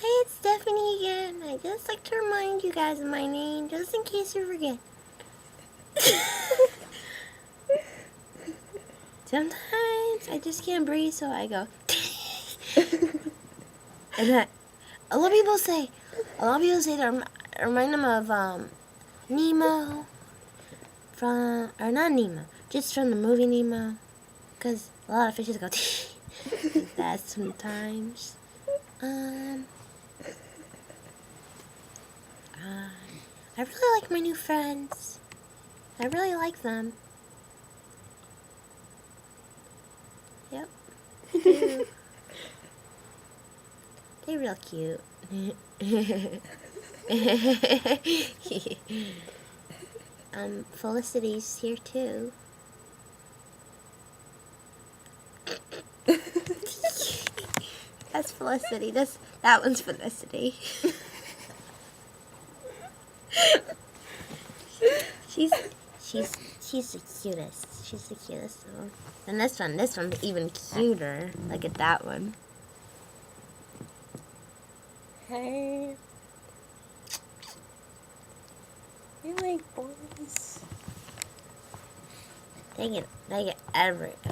Hi, it's Stephanie again. I just like to remind you guys of my name, just in case you forget. Sometimes I just can't breathe, so I go. And a lot of people say that I remind them of Nemo or not Nemo, just from the movie Nemo, because a lot of fishes go like that sometimes. I really like my new friends. I really like them. Yep. They're real cute. Felicity's here too. That's Felicity. That one's Felicity. She's the cutest. She's the cutest one. And this one's even cuter. Look at that one. Hey. You like boys? They get every. Oh,